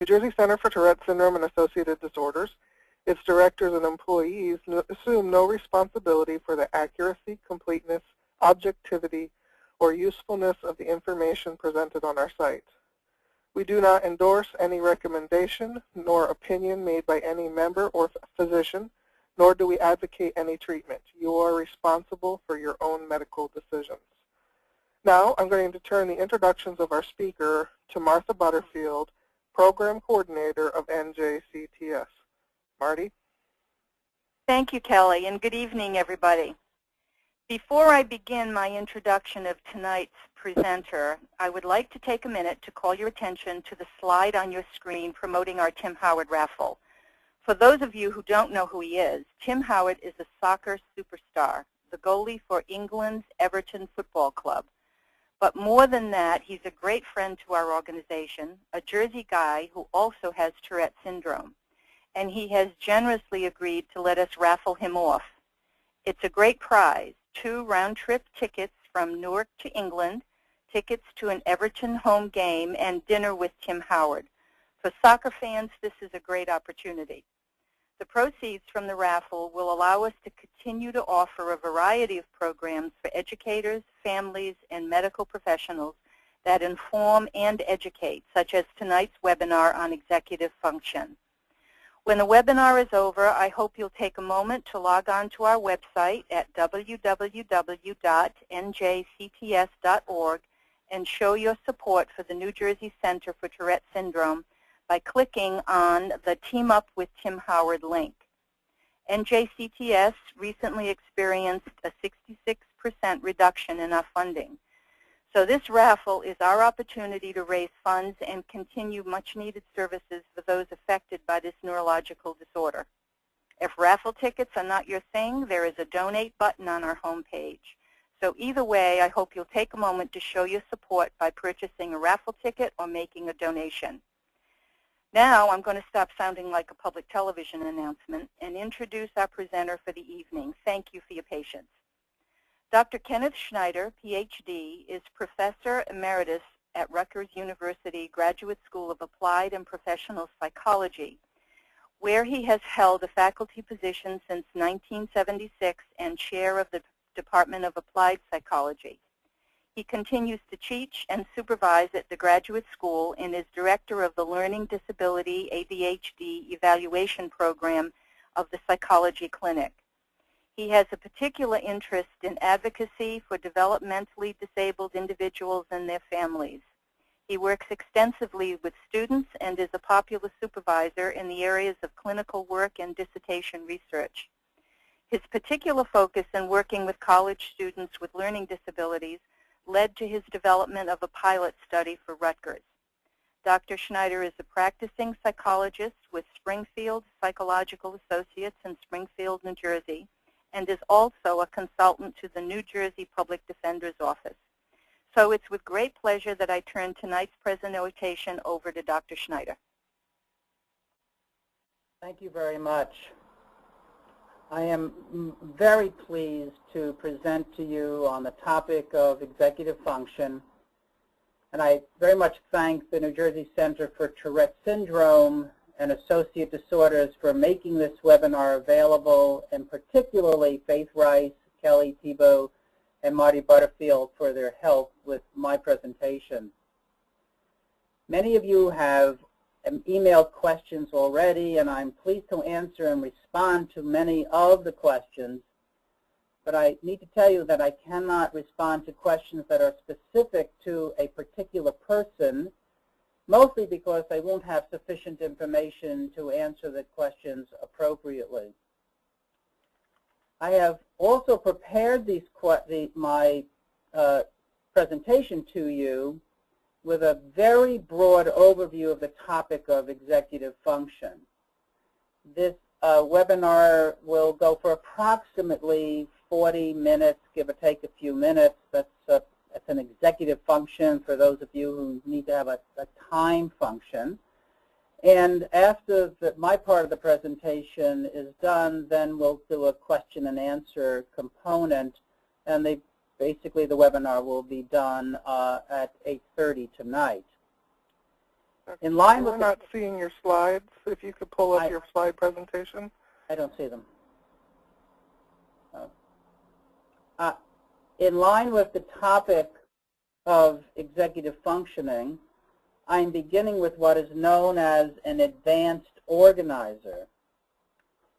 New Jersey Center for Tourette Syndrome and Associated Disorders, its directors and employees assume no responsibility for the accuracy, completeness, objectivity, or usefulness of the information presented on our site. We do not endorse any recommendation nor opinion made by any member or physician, nor do we advocate any treatment. You are responsible for your own medical decisions. Now, I'm going to turn the introductions of our speaker to Martha Butterfield, Program Coordinator of NJCTS. Marty? Thank you, Kelly, and good evening, everybody. Before I begin my introduction of tonight's presenter, I would like to take a minute to call your attention to the slide on your screen promoting our Tim Howard Raffle. For those of you who don't know who he is, Tim Howard is a soccer superstar, the goalie for England's Everton Football Club. But more than that, he's a great friend to our organization, a Jersey guy who also has Tourette syndrome, and he has generously agreed to let us raffle him off. It's a great prize, 2 round-trip tickets from Newark to England, tickets to an Everton home game, and dinner with Tim Howard. For soccer fans, this is a great opportunity. The proceeds from the raffle will allow us to continue to offer a variety of programs for educators, families, and medical professionals that inform and educate, such as tonight's webinar on executive function. When the webinar is over, I hope you'll take a moment to log on to our website at www.njcts.org and show your support for the New Jersey Center for Tourette Syndrome by clicking on the Team Up with Tim Howard link. NJCTS recently experienced a 66% reduction in our funding. So this raffle is our opportunity to raise funds and continue much-needed services for those affected by this neurological disorder. If raffle tickets are not your thing, there is a donate button on our homepage. So either way, I hope you'll take a moment to show your support by purchasing a raffle ticket or making a donation. Now I'm going to stop sounding like a public television announcement and introduce our presenter for the evening. Thank you for your patience. Dr. Kenneth Schneider, Ph.D., is Professor Emeritus at Rutgers University Graduate School of Applied and Professional Psychology, where he has held a faculty position since 1976 and chair of the Department of Applied Psychology. He continues to teach and supervise at the graduate school and is director of the Learning Disability ADHD Evaluation Program of the Psychology Clinic. He has a particular interest in advocacy for developmentally disabled individuals and their families. He works extensively with students and is a popular supervisor in the areas of clinical work and dissertation research. His particular focus in working with college students with learning disabilities led to his development of a pilot study for Rutgers. Dr. Schneider is a practicing psychologist with Springfield Psychological Associates in Springfield, New Jersey, and is also a consultant to the New Jersey Public Defender's Office. So it's with great pleasure that I turn tonight's presentation over to Dr. Schneider. Thank you very much. I am very pleased to present to you on the topic of executive function, and I very much thank the New Jersey Center for Tourette Syndrome and Associate Disorders for making this webinar available, and particularly Faith Rice, Kelly Thibault, and Marty Butterfield for their help with my presentation. Many of you have emailed questions already, and I'm pleased to answer and respond to many of the questions, but I need to tell you that I cannot respond to questions that are specific to a particular person, mostly because I won't have sufficient information to answer the questions appropriately. I have also prepared my presentation to you with a very broad overview of the topic of executive function. This webinar will go for approximately 40 minutes, give or take a few minutes. That's an executive function for those of you who need to have a time function. And after my part of the presentation is done, then we'll do a question and answer component, and basically the webinar will be done at 8:30 tonight. In line We're with not seeing your slides. If you could pull up your slide presentation. I don't see them. In line with the topic of executive functioning, I'm beginning with what is known as an advanced organizer,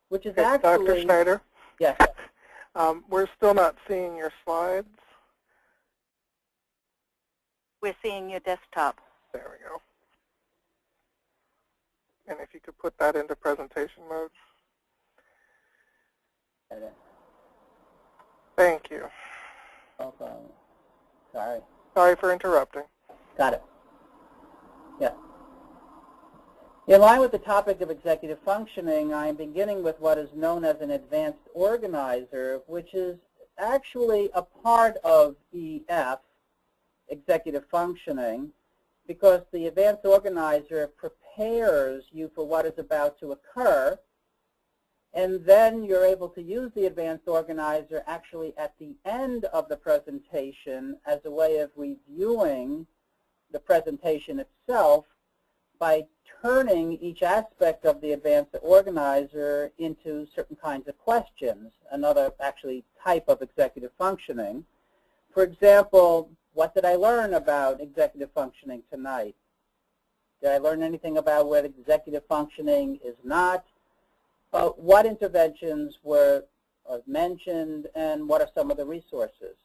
which is actually... Dr. Schneider? Yes. We're still not seeing your slides. We're seeing your desktop. There we go. And if you could put that into presentation mode. Thank you. Okay. Sorry. Sorry for interrupting. Got it. Yeah. In line with the topic of executive functioning, I am beginning with what is known as an advanced organizer, which is actually a part of EF, executive functioning, because the advanced organizer prepares you for what is about to occur, and then you're able to use the advanced organizer actually at the end of the presentation as a way of reviewing the presentation itself by turning each aspect of the advanced organizer into certain kinds of questions, another actually type of executive functioning. For example, what did I learn about executive functioning tonight? Did I learn anything about what executive functioning is not? What interventions were mentioned, and what are some of the resources?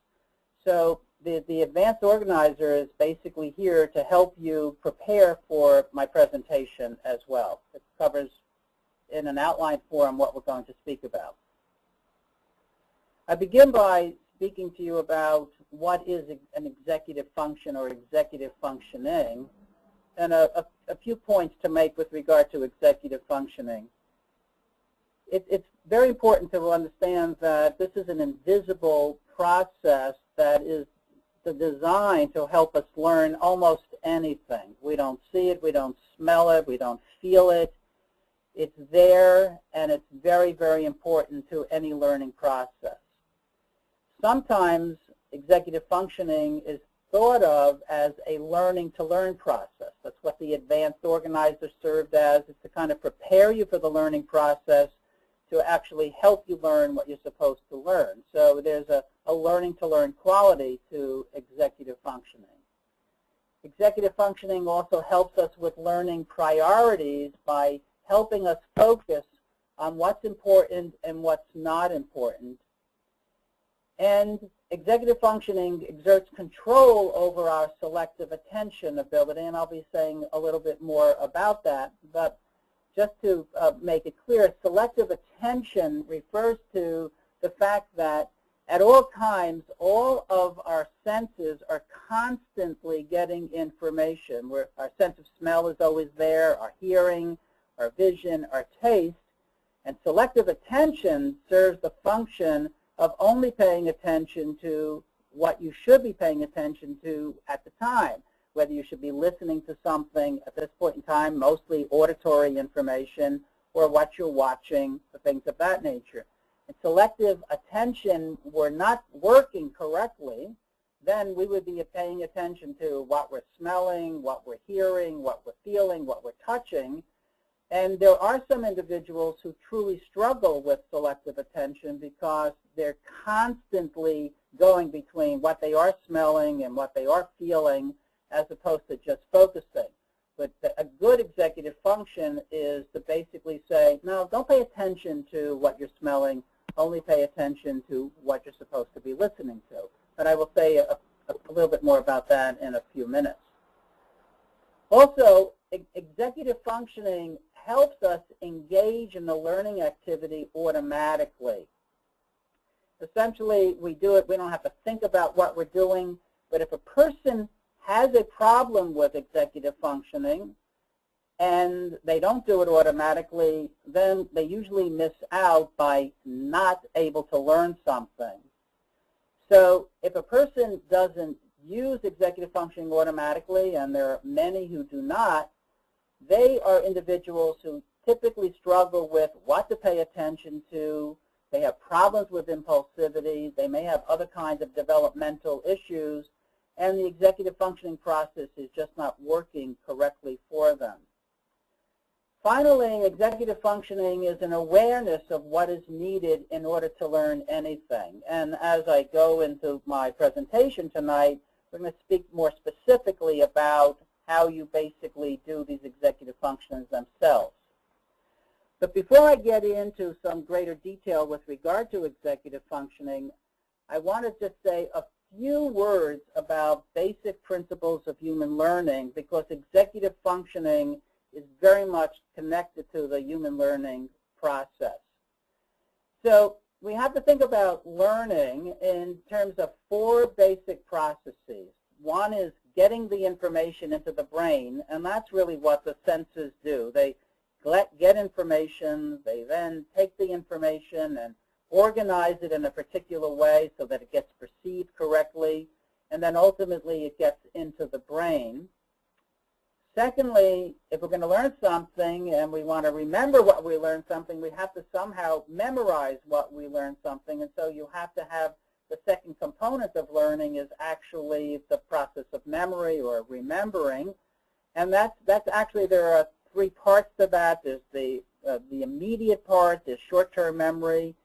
So the advanced organizer is basically here to help you prepare for my presentation as well. It covers in an outline form what we're going to speak about. I begin by speaking to you about what is an executive function or executive functioning, and a few points to make with regard to executive functioning. It's very important to understand that this is an invisible process that is designed to help us learn almost anything. We don't see it, we don't smell it, we don't feel it. It's there, and it's very, very important to any learning process. Sometimes executive functioning is thought of as a learning-to-learn process. That's what the advanced organizer served as, is to kind of prepare you for the learning process to actually help you learn what you're supposed to learn. So there's a learning-to-learn quality to executive functioning. Executive functioning also helps us with learning priorities by helping us focus on what's important and what's not important. And executive functioning exerts control over our selective attention ability, and I'll be saying a little bit more about that. But just to make it clear, selective attention refers to the fact that at all times, all of our senses are constantly getting information. Our sense of smell is always there, our hearing, our vision, our taste, and selective attention serves the function of only paying attention to what you should be paying attention to at the time, whether you should be listening to something at this point in time, mostly auditory information, or what you're watching, things of that nature. If selective attention were not working correctly, then we would be paying attention to what we're smelling, what we're hearing, what we're feeling, what we're touching. And there are some individuals who truly struggle with selective attention because they're constantly going between what they are smelling and what they are feeling as opposed to just focusing. But a good executive function is to basically say, no, don't pay attention to what you're smelling, only pay attention to what you're supposed to be listening to. But I will say a little bit more about that in a few minutes. Also, executive functioning helps us engage in the learning activity automatically. Essentially, we do it, we don't have to think about what we're doing, but if a person has a problem with executive functioning and they don't do it automatically, then they usually miss out by not able to learn something. So if a person doesn't use executive functioning automatically, and there are many who do not, they are individuals who typically struggle with what to pay attention to. They have problems with impulsivity. They may have other kinds of developmental issues. and the executive functioning process is just not working correctly for them. Finally, executive functioning is an awareness of what is needed in order to learn anything. And as I go into my presentation tonight, we're going to speak more specifically about how you basically do these executive functions themselves. But before I get into some greater detail with regard to executive functioning, I want to just say a few words about basic principles of human learning, because executive functioning is very much connected to the human learning process. So we have to think about learning in terms of 4 basic processes. One is getting the information into the brain, and that's really what the senses do. They get information, they then take the information and organize it in a particular way so that it gets perceived correctly, and then ultimately it gets into the brain. Secondly, if we're going to learn something and we want to remember what we learned something, we have to somehow memorize what we learned something, and so you have to have the second component of learning is actually the process of memory or remembering, and that's actually, there are 3 parts to that. There's the immediate part, there's short-term memory,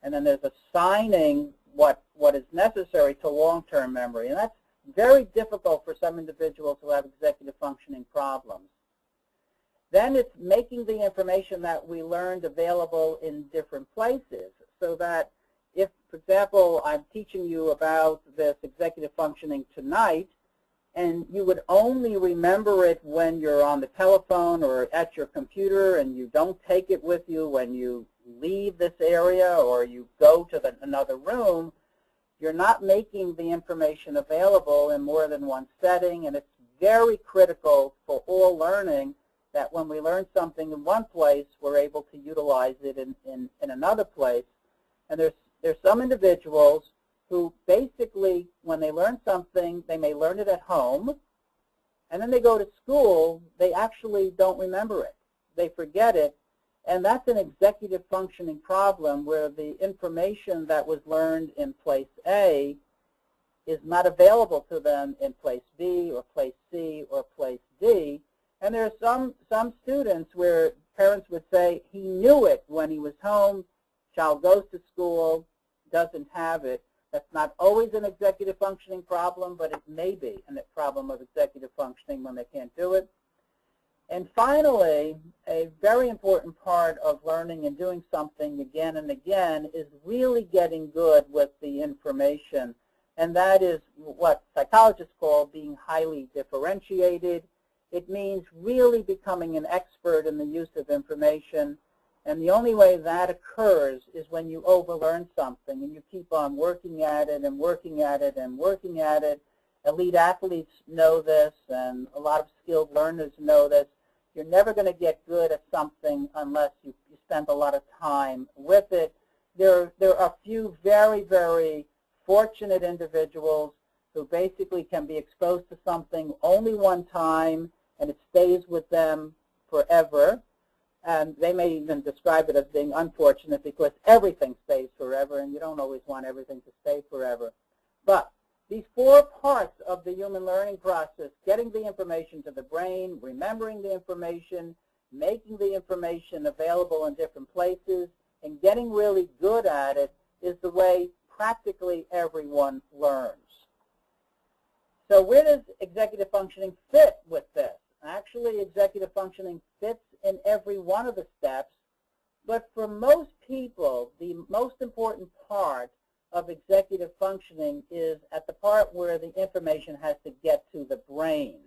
and then there's assigning what is necessary to long-term memory, and that's very difficult for some individuals who have executive functioning problems. Then it's making the information that we learned available in different places, so that if, for example, I'm teaching you about this executive functioning tonight, and you would only remember it when you're on the telephone or at your computer, and you don't take it with you when you leave this area or you go to another room, you're not making the information available in more than one setting, and it's very critical for all learning that when we learn something in one place, we're able to utilize it in another place. And there's some individuals who basically, when they learn something, they may learn it at home, and then they go to school, they actually don't remember it. They forget it, and that's an executive functioning problem where the information that was learned in place A is not available to them in place B or place C or place D. And there are some students where parents would say, he knew it when he was home, child goes to school, doesn't have it. That's not always an executive functioning problem, but it may be a problem of executive functioning when they can't do it. And finally, a very important part of learning and doing something again and again is really getting good with the information. And that is what psychologists call being highly differentiated. It means really becoming an expert in the use of information. And the only way that occurs is when you overlearn something and you keep on working at it and working at it and working at it. Elite athletes know this, and a lot of skilled learners know this. You're never going to get good at something unless you spend a lot of time with it. There are a few very, very fortunate individuals who basically can be exposed to something only one time, and it stays with them forever. And they may even describe it as being unfortunate because everything stays forever, and you don't always want everything to stay forever. But these 4 parts of the human learning process, getting the information to the brain, remembering the information, making the information available in different places, and getting really good at it, is the way practically everyone learns. So where does executive functioning fit with this? Actually, executive functioning fits in every one of the steps, but for most people, the most important part of executive functioning is at the part where the information has to get to the brain.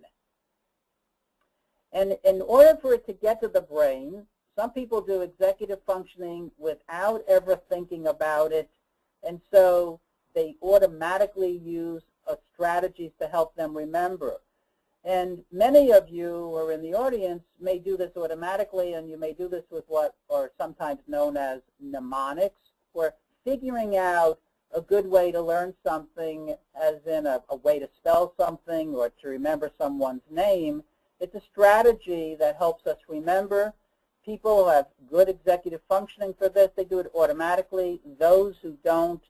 And in order for it to get to the brain, some people do executive functioning without ever thinking about it, and so they automatically use strategies to help them remember. And many of you who are in the audience may do this automatically, and you may do this with what are sometimes known as mnemonics, or figuring out a good way to learn something, as in a way to spell something or to remember someone's name. It's a strategy that helps us remember. People who have good executive functioning for this, they do it automatically. Those who don't,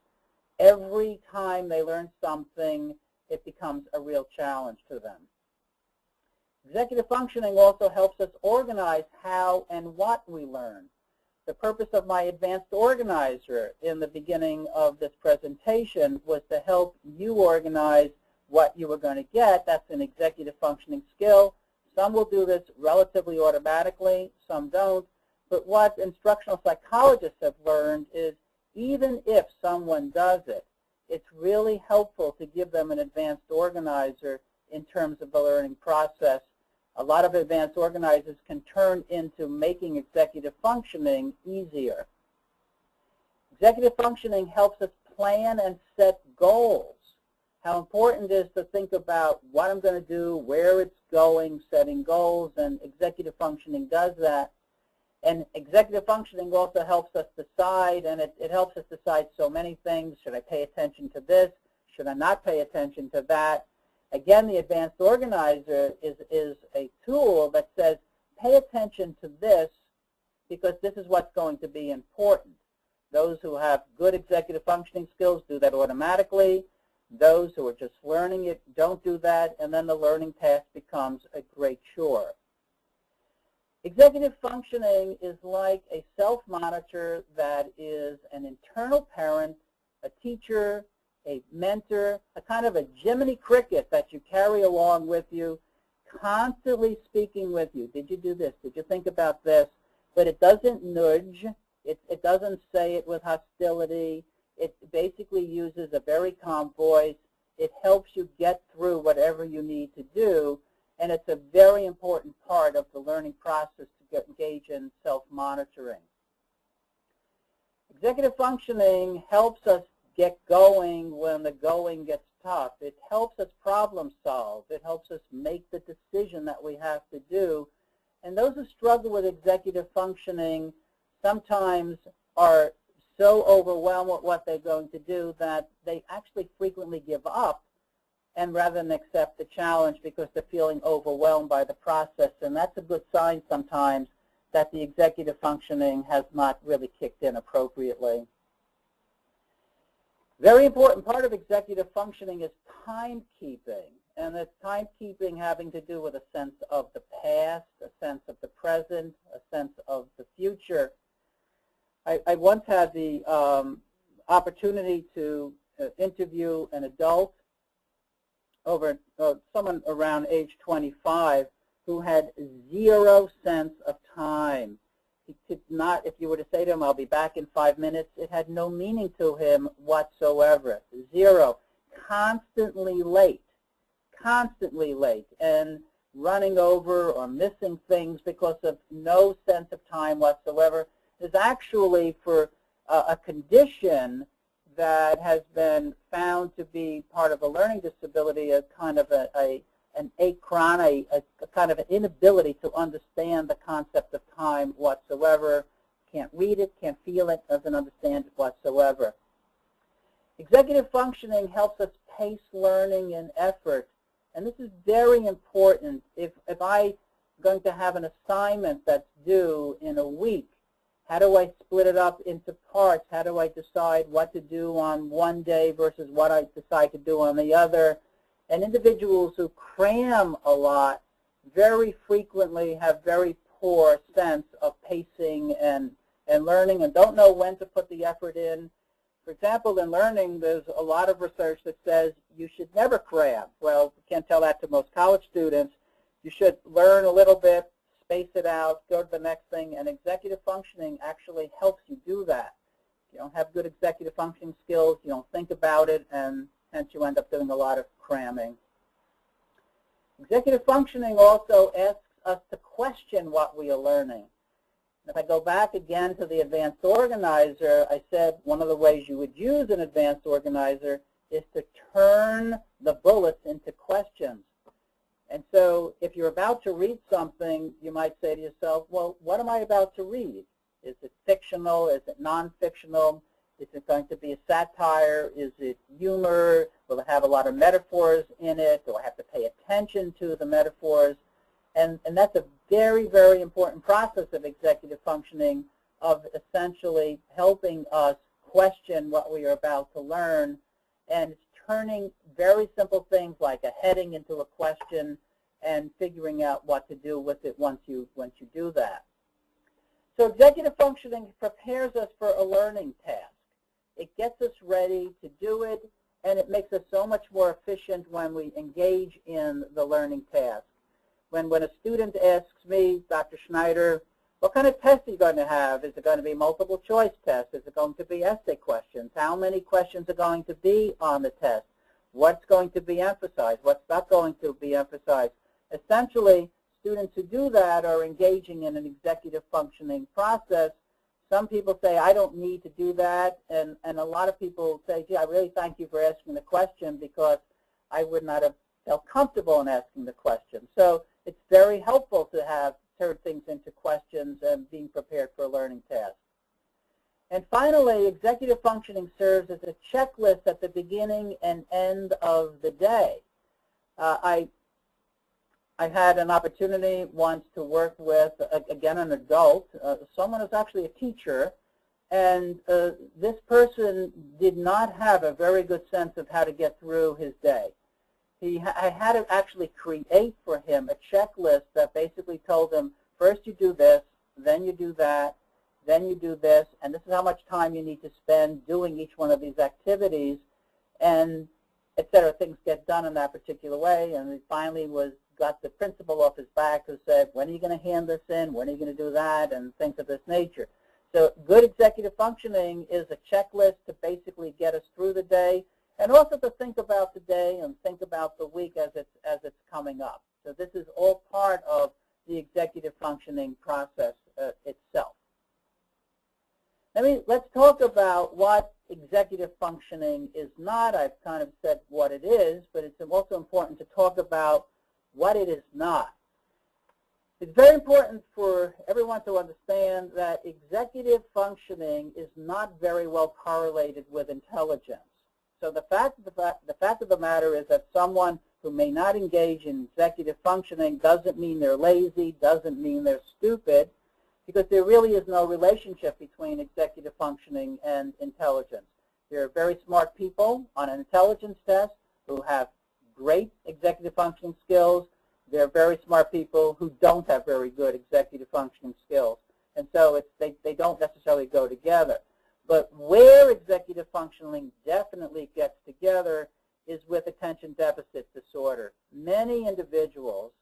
every time they learn something, it becomes a real challenge to them. Executive functioning also helps us organize how and what we learn. The purpose of my advanced organizer in the beginning of this presentation was to help you organize what you were going to get. That's an executive functioning skill. Some will do this relatively automatically, some don't. But what instructional psychologists have learned is even if someone does it, it's really helpful to give them an advanced organizer in terms of the learning process. A lot of advanced organizers can turn into making executive functioning easier. Executive functioning helps us plan and set goals. How important it is to think about what I'm going to do, where it's going, setting goals, and executive functioning does that. And executive functioning also helps us decide, and it helps us decide so many things. Should I pay attention to this? Should I not pay attention to that? Again, the advanced organizer is a tool that says, pay attention to this because this is what's going to be important. Those who have good executive functioning skills do that automatically. Those who are just learning it don't do that, and then the learning task becomes a great chore. Executive functioning is like a self-monitor that is an internal parent, a teacher, a mentor, a kind of a Jiminy Cricket that you carry along with you, constantly speaking with you. Did you do this? Did you think about this? But it doesn't nudge. It doesn't say it with hostility. It basically uses a very calm voice. It helps you get through whatever you need to do. And it's a very important part of the learning process to engage in self-monitoring. Executive functioning helps us get going when the going gets tough. It helps us problem solve. It helps us make the decision that we have to do. And those who struggle with executive functioning sometimes are so overwhelmed with what they're going to do that they actually frequently give up and rather than accept the challenge because they're feeling overwhelmed by the process. And that's a good sign sometimes that the executive functioning has not really kicked in appropriately. Very important part of executive functioning is timekeeping. And it's timekeeping having to do with a sense of the past, a sense of the present, a sense of the future. I once had the opportunity to interview an adult someone around age 25 who had zero sense of time. He could not, if you were to say to him, I'll be back in 5 minutes, it had no meaning to him whatsoever. Zero. Constantly late, and running over or missing things because of no sense of time whatsoever is actually for a condition that has been found to be part of a learning disability, a kind of an achron, a kind of an inability to understand the concept of time whatsoever, can't read it, can't feel it, doesn't understand it whatsoever. Executive functioning helps us pace learning and effort, and this is very important. If I'm going to have an assignment that's due in a week, how do I split it up into parts? How do I decide what to do on one day versus what I decide to do on the other? And individuals who cram a lot very frequently have very poor sense of pacing and learning and don't know when to put the effort in. For example, in learning, there's a lot of research that says you should never cram. Well, you can't tell that to most college students. You should learn a little bit, space it out, go to the next thing, and executive functioning actually helps you do that. If you don't have good executive functioning skills, you don't think about it, and hence you end up doing a lot of cramming. Executive functioning also asks us to question what we are learning. If I go back again to the advanced organizer, I said one of the ways you would use an advanced organizer is to turn the bullets into questions. And so if you're about to read something, you might say to yourself, well, what am I about to read? Is it fictional? Is it non-fictional? Is it going to be a satire? Is it humor? Will it have a lot of metaphors in it? Do I have to pay attention to the metaphors? And that's a very, very important process of executive functioning, of essentially helping us question what we are about to learn. And it's turning very simple things like a heading into a question and figuring out what to do with it once you do that. So executive functioning prepares us for a learning task. It gets us ready to do it, and it makes us so much more efficient when we engage in the learning task. When a student asks me, Dr. Schneider, what kind of test are you going to have? Is it going to be multiple choice test? Is it going to be essay questions? How many questions are going to be on the test? What's going to be emphasized? What's not going to be emphasized? Essentially, students who do that are engaging in an executive functioning process. Some people say, I don't need to do that, and a lot of people say, gee, I really thank you for asking the question because I would not have felt comfortable in asking the question. So it's very helpful to have turned things into questions and being prepared for a learning task. And finally, executive functioning serves as a checklist at the beginning and end of the day. I had an opportunity once to work with, again, an adult, someone who's actually a teacher, and this person did not have a very good sense of how to get through his day. I had to actually create for him a checklist that basically told him, first you do this, then you do that, then you do this, and this is how much time you need to spend doing each one of these activities, and et cetera. Things get done in that particular way, and he finally got the principal off his back who said, when are you going to hand this in, when are you going to do that, and things of this nature. So good executive functioning is a checklist to basically get us through the day, and also to think about the day and think about the week as it's coming up. So this is all part of the executive functioning process itself. Let's talk about what executive functioning is not. I've kind of said what it is, but it's also important to talk about what it is not. It's very important for everyone to understand that executive functioning is not very well correlated with intelligence. So the fact of the matter is that someone who may not engage in executive functioning doesn't mean they're lazy, doesn't mean they're stupid, because there really is no relationship between executive functioning and intelligence. There are very smart people on an intelligence test who have great executive functioning skills. There are very smart people who don't have very good executive functioning skills. And so they don't necessarily go together. But where executive functioning definitely gets together is with attention deficit disorder. Many individuals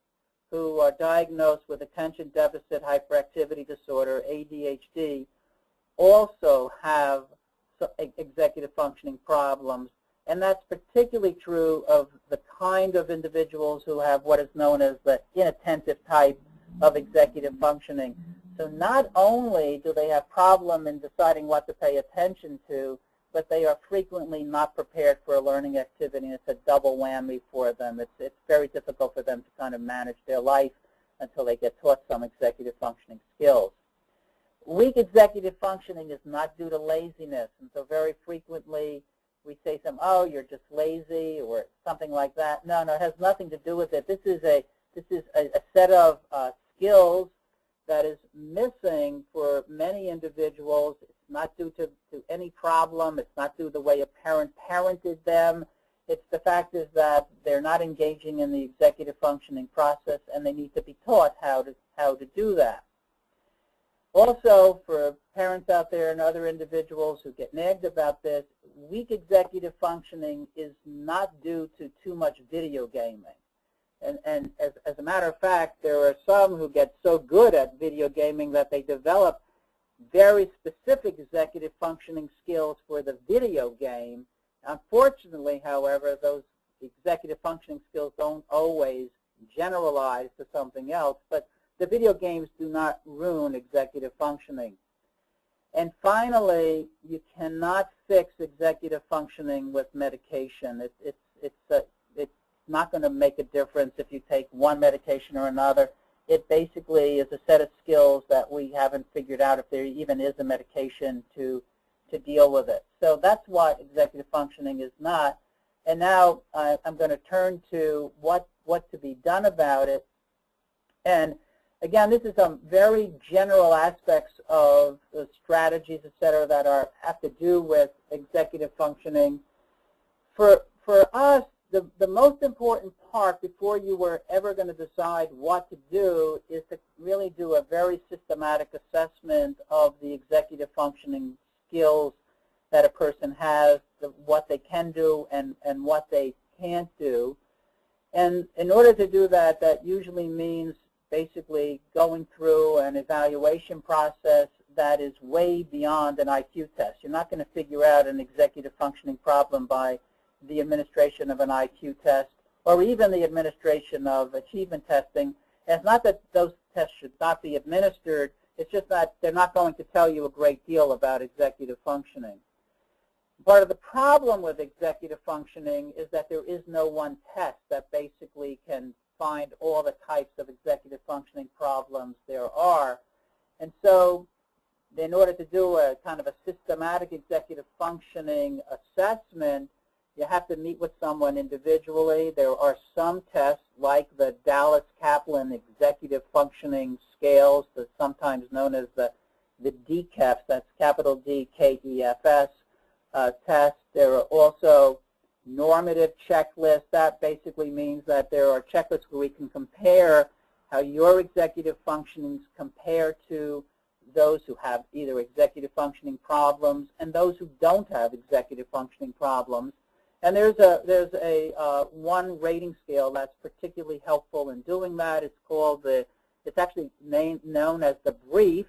who are diagnosed with attention deficit hyperactivity disorder, ADHD, also have executive functioning problems. And that's particularly true of the kind of individuals who have what is known as the inattentive type of executive functioning. So not only do they have problem in deciding what to pay attention to, but they are frequently not prepared for a learning activity, and it's a double whammy for them. It's very difficult for them to kind of manage their life until they get taught some executive functioning skills. Weak executive functioning is not due to laziness, and so very frequently we say something, oh, you're just lazy or something like that. No, it has nothing to do with it. This is a set of skills that is missing for many individuals. It's not due to any problem. It's not due to the way a parent parented them. It's the fact is that they're not engaging in the executive functioning process, and they need to be taught how to do that. Also, for parents out there and other individuals who get nagged about this, weak executive functioning is not due to too much video gaming. And as a matter of fact, there are some who get so good at video gaming that they develop very specific executive functioning skills for the video game. Unfortunately, however, those executive functioning skills don't always generalize to something else, but the video games do not ruin executive functioning. And finally, you cannot fix executive functioning with medication. It's not going to make a difference if you take one medication or another. It basically is a set of skills that we haven't figured out if there even is a medication to deal with it. So that's what executive functioning is not. And now I'm going to turn to what to be done about it. And again, this is some very general aspects of the strategies, et cetera, that have to do with executive functioning. For for us, the most important part before you were ever going to decide what to do is to really do a very systematic assessment of the executive functioning skills that a person has, what they can do and what they can't do. And in order to do that, that usually means basically going through an evaluation process that is way beyond an IQ test. You're not going to figure out an executive functioning problem by the administration of an IQ test or even the administration of achievement testing. And it's not that those tests should not be administered, it's just that they're not going to tell you a great deal about executive functioning. Part of the problem with executive functioning is that there is no one test that basically can find all the types of executive functioning problems there are. And so in order to do a kind of a systematic executive functioning assessment, you have to meet with someone individually. There are some tests like the Dallas-Kaplan Executive Functioning Scales, that's sometimes known as the DKEFs, that's capital D-K-E-F-S test. There are also normative checklists. That basically means that there are checklists where we can compare how your executive functionings compare to those who have either executive functioning problems and those who don't have executive functioning problems. And there's a one rating scale that's particularly helpful in doing that. It's called it's actually known as the BRIEF,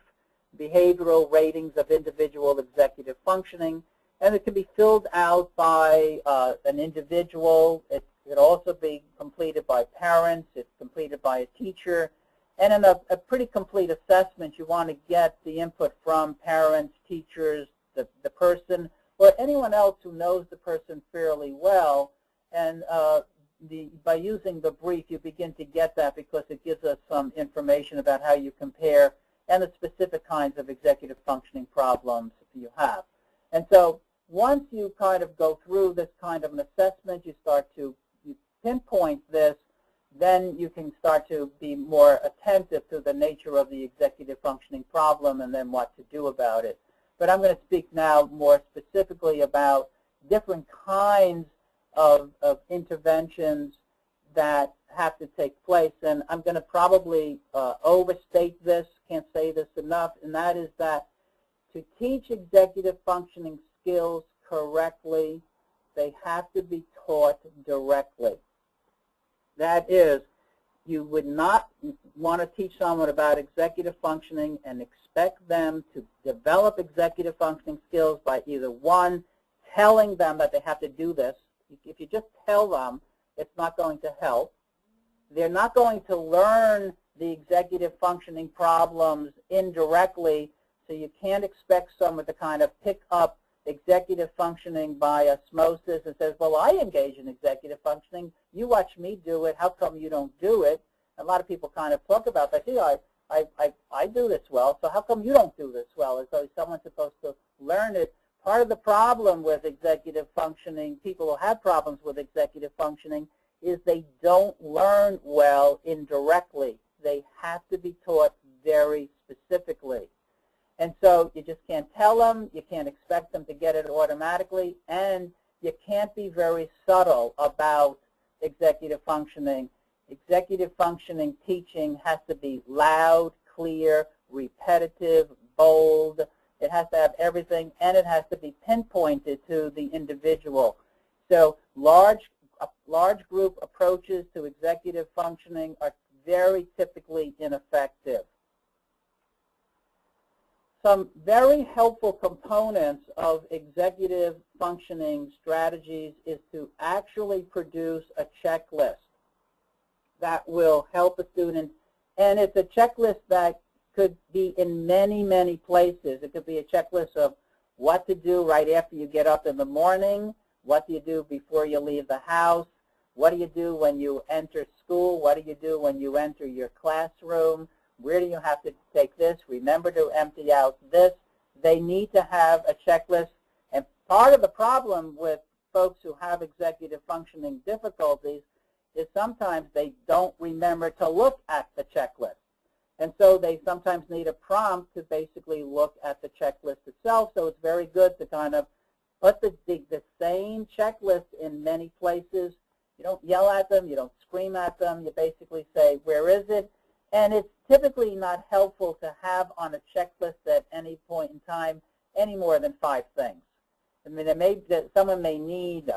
Behavioral Ratings of Individual Executive Functioning, and it can be filled out by an individual. It can also be completed by parents. It's completed by a teacher. And in a pretty complete assessment, you want to get the input from parents, teachers, the person, or anyone else who knows the person fairly well. And by using the brief, you begin to get that because it gives us some information about how you compare and the specific kinds of executive functioning problems you have. And so once you kind of go through this kind of an assessment, you pinpoint this, then you can start to be more attentive to the nature of the executive functioning problem and then what to do about it. But I'm going to speak now more specifically about different kinds of interventions that have to take place. And I'm going to probably overstate this, can't say this enough, and that is that to teach executive functioning skills correctly, they have to be taught directly. That is, you would not want to teach someone about executive functioning and expect them to develop executive functioning skills by either one, telling them that they have to do this. If you just tell them, it's not going to help. They're not going to learn the executive functioning problems indirectly, so you can't expect someone to kind of pick up executive functioning by osmosis and says, well, I engage in executive functioning. You watch me do it. How come you don't do it? A lot of people kind of talk about that. See, I do this well, so how come you don't do this well? As though someone's supposed to learn it. Part of the problem with executive functioning, people who have problems with executive functioning, is they don't learn well indirectly. They have to be taught very specifically. And so you just can't tell them, you can't expect them to get it automatically, and you can't be very subtle about executive functioning. Executive functioning teaching has to be loud, clear, repetitive, bold. It has to have everything, and it has to be pinpointed to the individual. So large group approaches to executive functioning are very typically ineffective. Some very helpful components of executive functioning strategies is to actually produce a checklist that will help a student. And it's a checklist that could be in many, many places. It could be a checklist of what to do right after you get up in the morning, what do you do before you leave the house, what do you do when you enter school, what do you do when you enter your classroom, where do you have to take this? Remember to empty out this. They need to have a checklist. And part of the problem with folks who have executive functioning difficulties is sometimes they don't remember to look at the checklist. And so they sometimes need a prompt to basically look at the checklist itself. So it's very good to kind of But the same checklist in many places, you don't yell at them, you don't scream at them, you basically say, where is it? And it's typically not helpful to have on a checklist at any point in time any more than 5 things. I mean, someone may need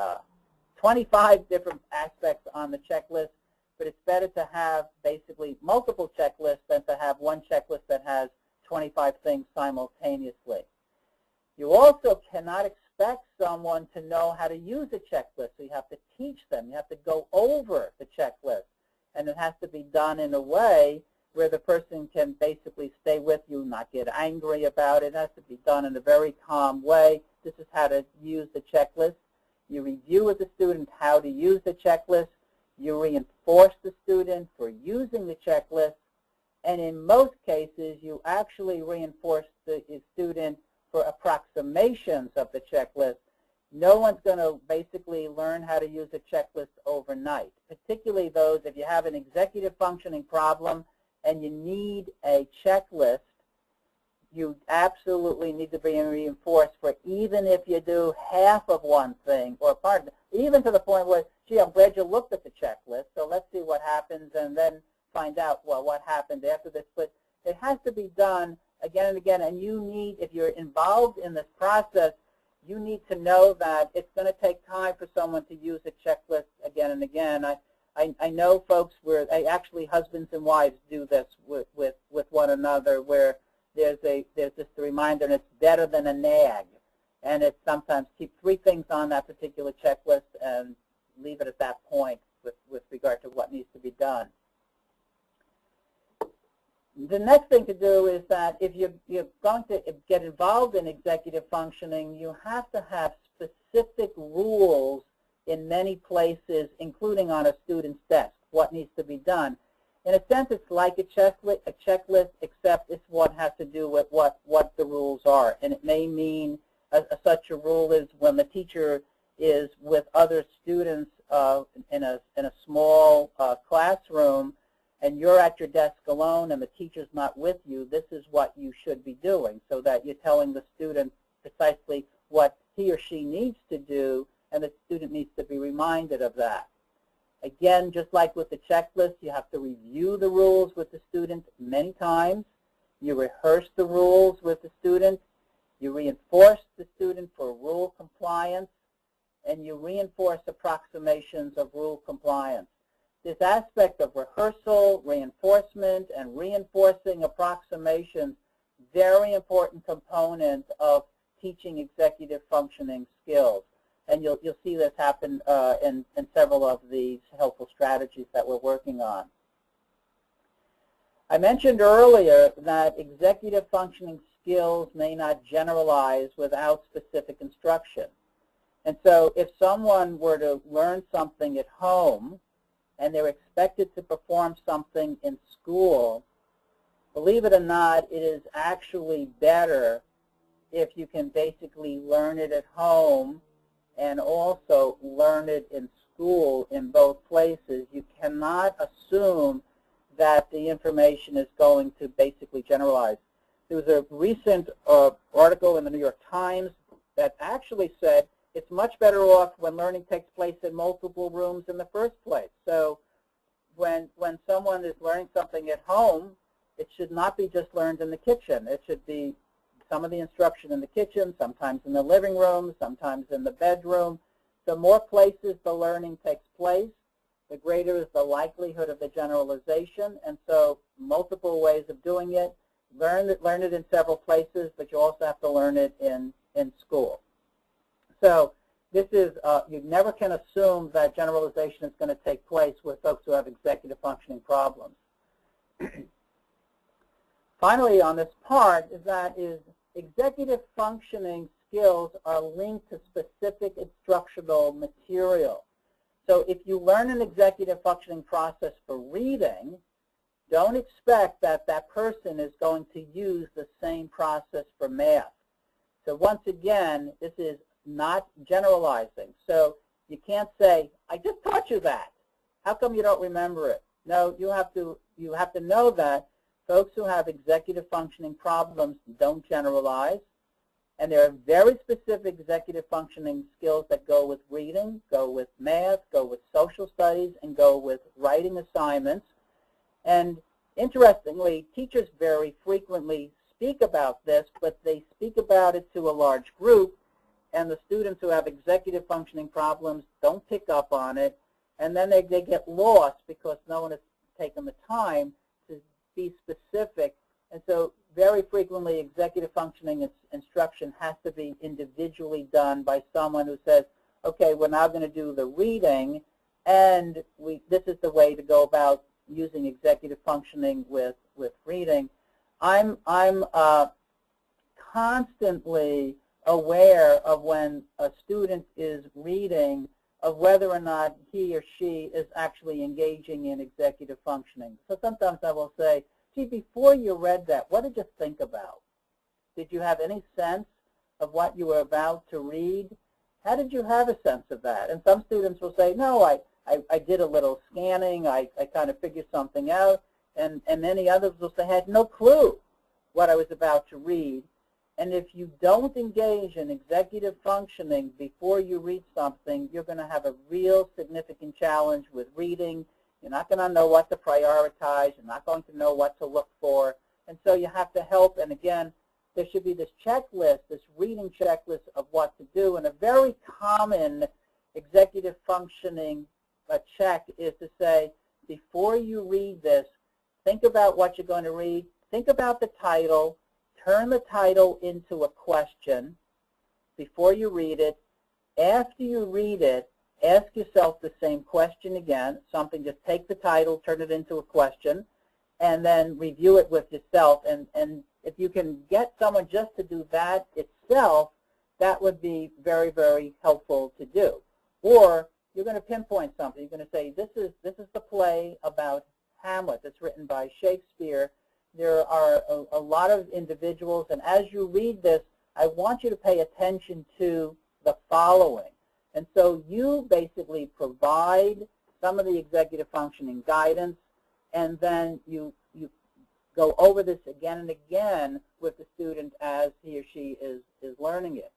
25 different aspects on the checklist, but it's better to have basically multiple checklists than to have one checklist that has 25 things simultaneously. You also cannot expect someone to know how to use a checklist, so you have to teach them. You have to go over the checklist, and it has to be done in a way where the person can basically stay with you, not get angry about it. It has to be done in a very calm way. This is how to use the checklist. You review with the student how to use the checklist. You reinforce the student for using the checklist. And in most cases, you actually reinforce the student for approximations of the checklist. No one's going to basically learn how to use a checklist overnight, particularly those, if you have an executive functioning problem and you need a checklist, you absolutely need to be reinforced for even if you do half of one thing or part of it, even to the point where, gee, I'm glad you looked at the checklist, so let's see what happens and then find out, well, what happened after this. But it has to be done again and again, and you need, if you're involved in this process, you need to know that it's going to take time for someone to use a checklist again and again. I know folks where actually husbands and wives do this with one another, where there's just a reminder, and it's better than a nag. And it's sometimes keep 3 things on that particular checklist and leave it at that point with regard to what needs to be done. The next thing to do is that if you're going to get involved in executive functioning, you have to have specific rules in many places, including on a student's desk, what needs to be done. In a sense, it's like a checklist, except it's what has to do with what the rules are. And it may mean such a rule is when the teacher is with other students in a small classroom, and you're at your desk alone and the teacher's not with you, this is what you should be doing, so that you're telling the student precisely what he or she needs to do, and the student needs to be reminded of that. Again, just like with the checklist, you have to review the rules with the student many times. You rehearse the rules with the student. You reinforce the student for rule compliance, and you reinforce approximations of rule compliance. This aspect of rehearsal, reinforcement, and reinforcing approximations, very important component of teaching executive functioning skills. And you'll see this happen in several of these helpful strategies that we're working on. I mentioned earlier that executive functioning skills may not generalize without specific instruction. And so if someone were to learn something at home and they're expected to perform something in school, believe it or not, it is actually better if you can basically learn it at home and also learn it in school in both places. You cannot assume that the information is going to basically generalize. There was a recent article in the New York Times that actually said it's much better off when learning takes place in multiple rooms in the first place. So when someone is learning something at home, it should not be just learned in the kitchen. It should be some of the instruction in the kitchen, sometimes in the living room, sometimes in the bedroom. The more places the learning takes place, the greater is the likelihood of the generalization. And so multiple ways of doing it. Learn it in several places, but you also have to learn it in school. So this is, you never can assume that generalization is going to take place with folks who have executive functioning problems. Finally, on this part, executive functioning skills are linked to specific instructional material. So if you learn an executive functioning process for reading, don't expect that that person is going to use the same process for math. So once again, this is not generalizing. So you can't say, I just taught you that. How come you don't remember it? No, you have to know that folks who have executive functioning problems don't generalize. And there are very specific executive functioning skills that go with reading, go with math, go with social studies, and go with writing assignments. And interestingly, teachers very frequently speak about this, but they speak about it to a large group, and the students who have executive functioning problems don't pick up on it, and then they get lost because no one has taken the time to be specific. And so very frequently, executive functioning instruction has to be individually done by someone who says, okay, we're now going to do the reading, and this is the way to go about using executive functioning with reading. I'm constantly aware of when a student is reading, of whether or not he or she is actually engaging in executive functioning. So sometimes I will say, gee, before you read that, what did you think about? Did you have any sense of what you were about to read? How did you have a sense of that? And some students will say, no, I did a little scanning, I kind of figured something out, and many others will say, I had no clue what I was about to read. And if you don't engage in executive functioning before you read something, you're going to have a real significant challenge with reading. You're not going to know what to prioritize. You're not going to know what to look for. And so you have to help. And again, there should be this checklist, this reading checklist of what to do. And a very common executive functioning check is to say, before you read this, think about what you're going to read. Think about the title. Turn the title into a question before you read it. After you read it, ask yourself the same question again, just take the title, turn it into a question, and then review it with yourself. And if you can get someone just to do that itself, that would be very, very helpful to do. Or you're going to pinpoint something. You're going to say, this is the play about Hamlet that's written by Shakespeare. There are a lot of individuals, and as you read this, I want you to pay attention to the following. And so you basically provide some of the executive functioning guidance, and then you go over this again and again with the student as he or she is learning it.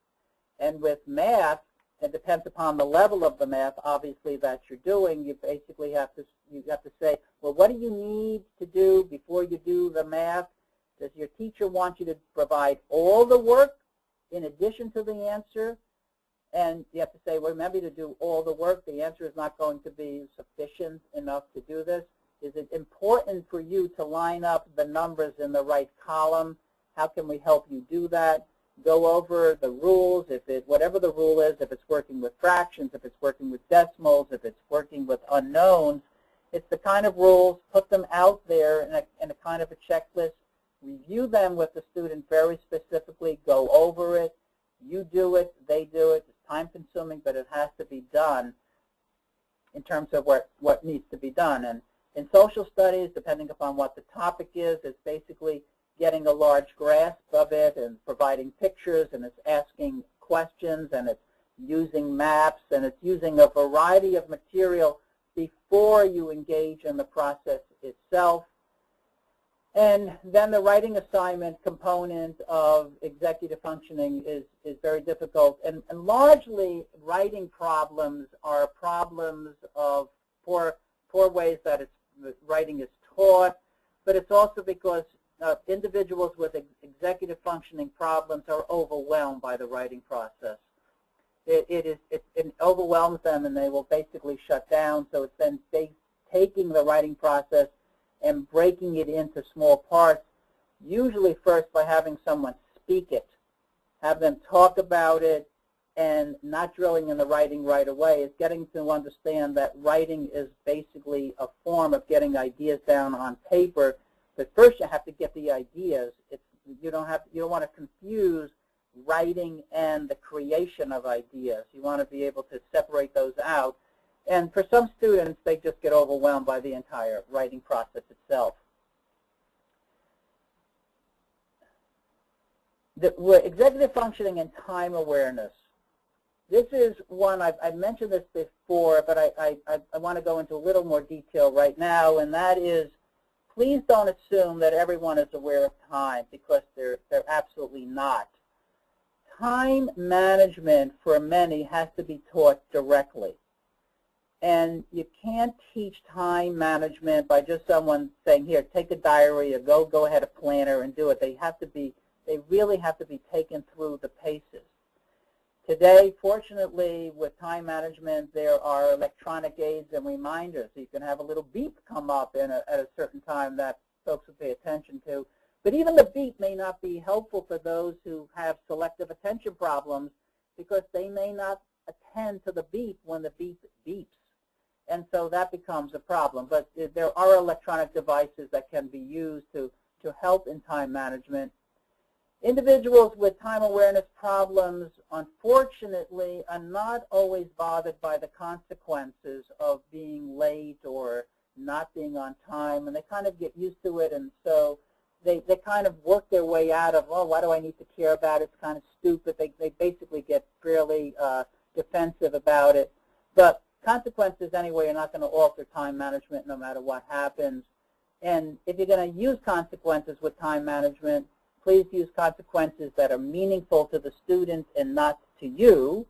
And with math, it depends upon the level of the math, obviously, that you're doing. You basically have to say, well, what do you need to do before you do the math? Does your teacher want you to provide all the work in addition to the answer? And you have to say, well, remember to do all the work. The answer is not going to be sufficient enough to do this. Is it important for you to line up the numbers in the right column? How can we help you do that? Go over the rules, whatever the rule is, if it's working with fractions, if it's working with decimals, if it's working with unknowns. It's the kind of rules, put them out there in a kind of a checklist, review them with the student very specifically, go over it. You do it, they do it. It's time-consuming, but it has to be done in terms of what needs to be done. And in social studies, depending upon what the topic is, it's basically getting a large grasp of it and providing pictures, and it's asking questions, and it's using maps, and it's using a variety of material before you engage in the process itself. And then the writing assignment component of executive functioning is very difficult. And largely, writing problems are problems of poor ways that writing is taught, but it's also because individuals with executive functioning problems are overwhelmed by the writing process. It overwhelms them, and they will basically shut down. So it's then taking the writing process and breaking it into small parts, usually first by having someone speak it, have them talk about it, and not drilling in the writing right away. It's getting to understand that writing is basically a form of getting ideas down on paper. But first, you have to get the ideas. You don't want to confuse writing and the creation of ideas. You want to be able to separate those out. And for some students, they just get overwhelmed by the entire writing process itself. Executive functioning and time awareness. This is one, I've mentioned this before, but I want to go into a little more detail right now, and that is, please don't assume that everyone is aware of time, because they're absolutely not. time management for many has to be taught directly. And you can't teach time management by just someone saying, here, take a diary or go ahead a planner and do it. They really have to be taken through the paces. Today, fortunately, with time management, there are electronic aids and reminders. So you can have a little beep come up at a certain time that folks will pay attention to. But even the beep may not be helpful for those who have selective attention problems because they may not attend to the beep when the beep beeps. And so that becomes a problem. But there are electronic devices that can be used to help in time management. Individuals with time awareness problems, unfortunately, are not always bothered by the consequences of being late or not being on time, and they kind of get used to it, and so they kind of work their way out of, oh, why do I need to care about it? It's kind of stupid. They basically get fairly defensive about it. But consequences, anyway, are not going to alter time management no matter what happens. And if you're going to use consequences with time management, please use consequences that are meaningful to the student and not to you.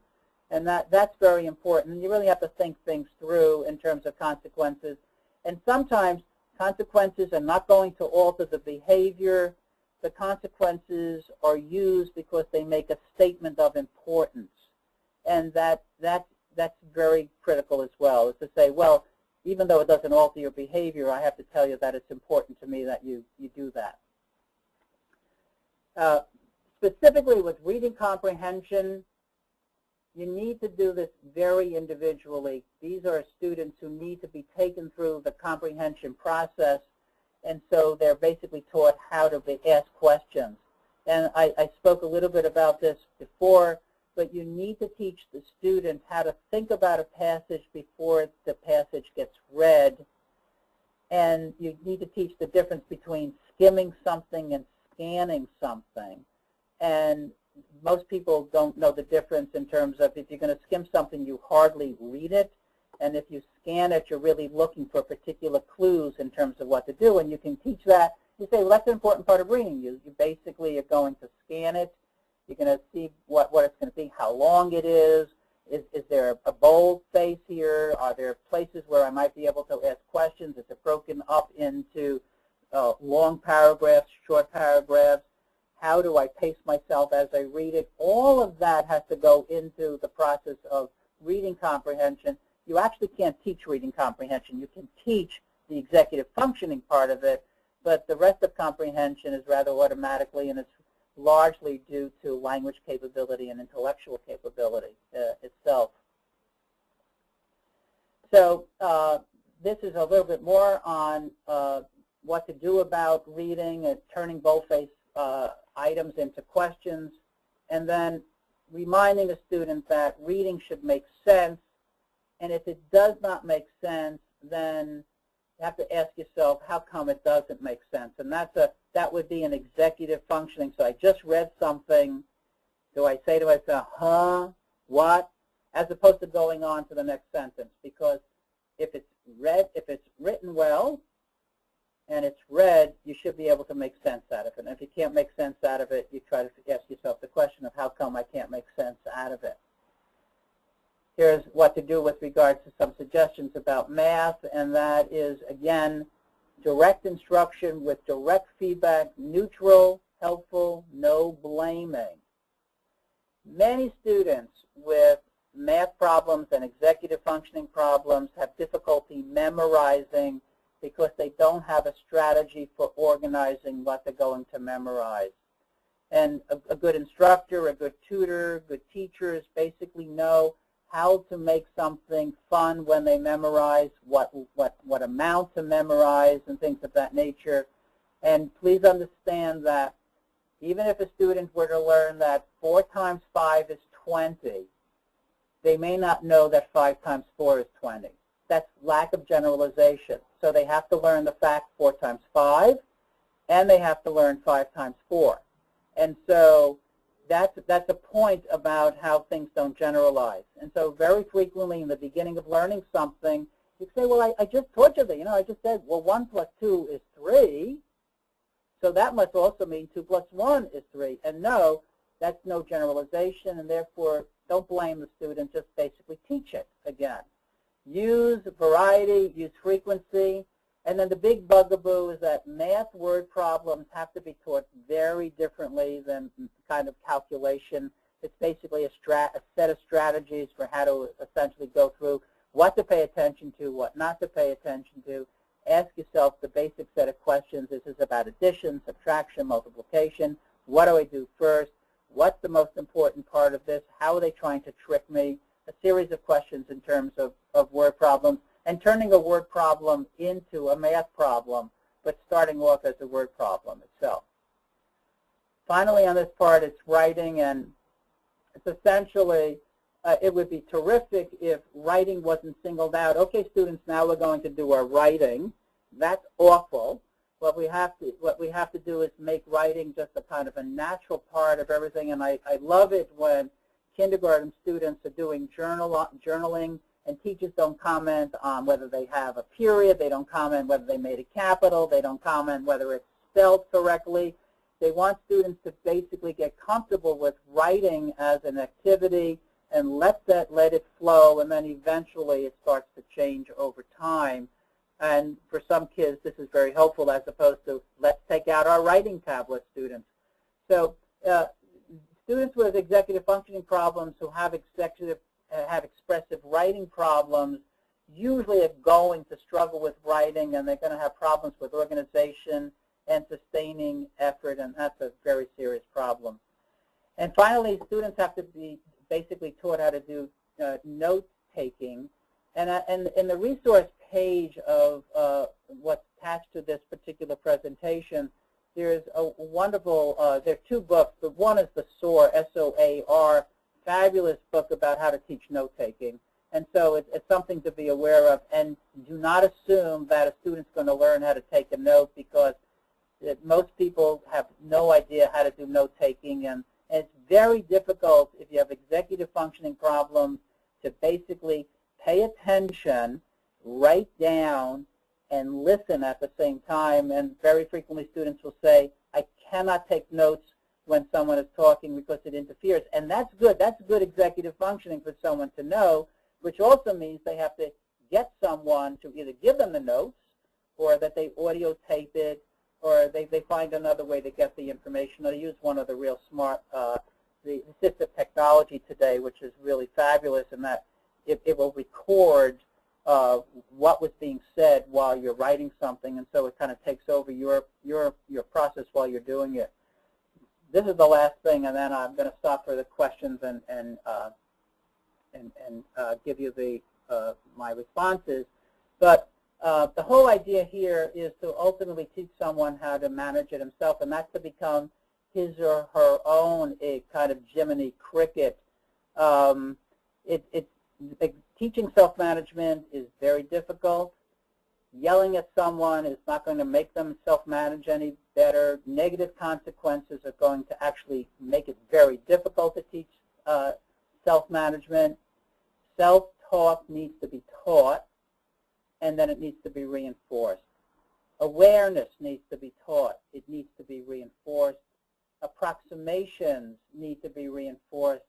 And that's very important. And you really have to think things through in terms of consequences. And sometimes consequences are not going to alter the behavior. The consequences are used because they make a statement of importance. And that's very critical as well, is to say, well, even though it doesn't alter your behavior, I have to tell you that it's important to me that you do that. Specifically with reading comprehension, you need to do this very individually. These are students who need to be taken through the comprehension process, and so they're basically taught how to ask questions. And I spoke a little bit about this before, but you need to teach the student how to think about a passage before the passage gets read, and you need to teach the difference between skimming something and scanning something. And most people don't know the difference in terms of if you're going to skim something, you hardly read it. And if you scan it, you're really looking for particular clues in terms of what to do. And you can teach that. You say, well, that's an important part of reading. You basically are going to scan it. You're going to see what it's going to be, how long it is. Is there a bold space here? Are there places where I might be able to ask questions? Is it broken up into long paragraphs, short paragraphs? How do I pace myself as I read it? All of that has to go into the process of reading comprehension. You actually can't teach reading comprehension. You can teach the executive functioning part of it, but the rest of comprehension is rather automatically, and it's largely due to language capability and intellectual capability itself. So this is a little bit more on what to do about reading and turning boldface items into questions, and then reminding a student that reading should make sense, and if it does not make sense, then you have to ask yourself, how come it doesn't make sense? And that would be an executive functioning. So I just read something. Do I say to myself, huh, what? As opposed to going on to the next sentence. Because if it's written well and it's read, you should be able to make sense out of it. And if you can't make sense out of it, you try to ask yourself the question of how come I can't make sense out of it. Here's what to do with regards to some suggestions about math, and that is, again, direct instruction with direct feedback, neutral, helpful, no blaming. Many students with math problems and executive functioning problems have difficulty memorizing because they don't have a strategy for organizing what they're going to memorize. And a good instructor, a good tutor, good teachers basically know how to make something fun when they memorize, what amount to memorize, and things of that nature. And please understand that even if a student were to learn that 4 times 5 is 20, they may not know that 5 times 4 is 20. That's lack of generalization. So they have to learn the fact 4 times 5, and they have to learn 5 times 4. And so that's a point about how things don't generalize. And so very frequently in the beginning of learning something, you say, well, I just taught you that. I just said, well, 1 plus 2 is 3. So that must also mean 2 plus 1 is 3. And no, That's no generalization, and therefore don't blame the student, just basically teach it again. Use variety, use frequency, and then the big bugaboo is that math word problems have to be taught very differently than kind of calculation. It's basically a set of strategies for how to essentially go through what to pay attention to, what not to pay attention to. Ask yourself the basic set of questions. This is about addition, subtraction, multiplication. What do I do first? What's the most important part of this? How are they trying to trick me? A series of questions in terms of word problems, and turning a word problem into a math problem, but starting off as a word problem itself. Finally, on this part, it's writing, and it's essentially, it would be terrific if writing wasn't singled out. Okay, students, now we're going to do our writing. That's awful. What we have to do is make writing just a kind of a natural part of everything, and I love it when kindergarten students are doing journaling, and teachers don't comment on whether they have a period, they don't comment whether they made a capital, they don't comment whether it's spelled correctly. They want students to basically get comfortable with writing as an activity and let it flow, and then eventually it starts to change over time. And for some kids, this is very helpful, as opposed to, let's take out our writing tablet, students. So students with executive functioning problems who have expressive writing problems usually are going to struggle with writing, and they're going to have problems with organization and sustaining effort, and that's a very serious problem. And finally, students have to be basically taught how to do note-taking. And in the resource page of what's attached to this particular presentation, there's a wonderful, there are two books. The one is the SOAR, S-O-A-R, fabulous book about how to teach note-taking. And so it's something to be aware of. And do not assume that a student's going to learn how to take a note, because most people have no idea how to do note-taking. And it's very difficult if you have executive functioning problems to basically pay attention, write down, and listen at the same time. And very frequently students will say, I cannot take notes when someone is talking because it interferes. And that's good. That's good executive functioning for someone to know, which also means they have to get someone to either give them the notes, or that they audio tape it, or they find another way to get the information, or use one of the real smart, the assistive technology today, which is really fabulous in that it will record what was being said while you're writing something, and so it kind of takes over your process while you're doing it. This is the last thing, and then I'm going to stop for the questions and give you my responses. But the whole idea here is to ultimately teach someone how to manage it himself, and that's to become his or her own kind of Jiminy Cricket. Teaching self-management is very difficult. Yelling at someone is not going to make them self-manage any better. Negative consequences are going to actually make it very difficult to teach self-management. Self-talk needs to be taught, and then it needs to be reinforced. Awareness needs to be taught. It needs to be reinforced. Approximations need to be reinforced.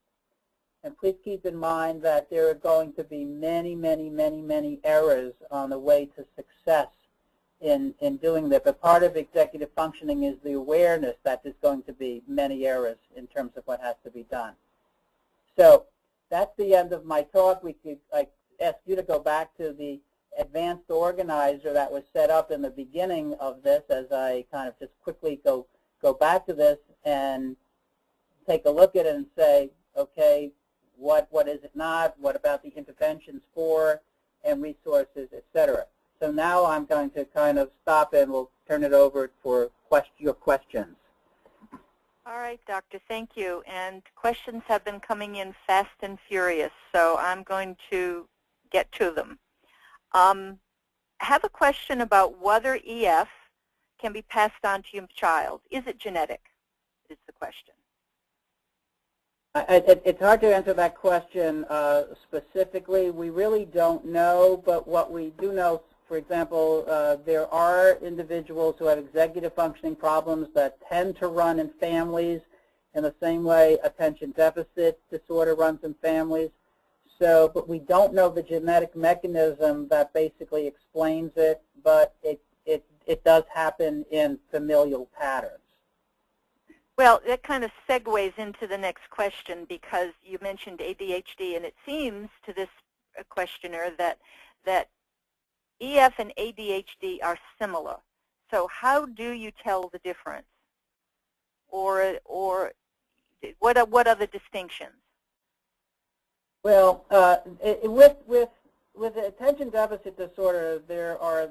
And please keep in mind that there are going to be many, many, many, many errors on the way to success in doing that. But part of executive functioning is the awareness that there's going to be many errors in terms of what has to be done. So that's the end of my talk. I ask you to go back to the advanced organizer that was set up in the beginning of this, as I kind of just quickly go back to this and take a look at it and say, okay, what is it not? What about the interventions for and resources, etc. So now I'm going to kind of stop, and we'll turn it over for your questions. All right, Doctor, thank you. And questions have been coming in fast and furious, so I'm going to get to them. I have a question about whether EF can be passed on to your child. Is it genetic, is the question. It's hard to answer that question specifically. We really don't know, but what we do know, for example, there are individuals who have executive functioning problems that tend to run in families, in the same way attention deficit disorder runs in families. So, but we don't know the genetic mechanism that basically explains it, but it does happen in familial patterns. Well, that kind of segues into the next question, because you mentioned ADHD, and it seems to this questioner that EF and ADHD are similar. So how do you tell the difference? Or what are the distinctions? Well, with attention deficit disorder, there are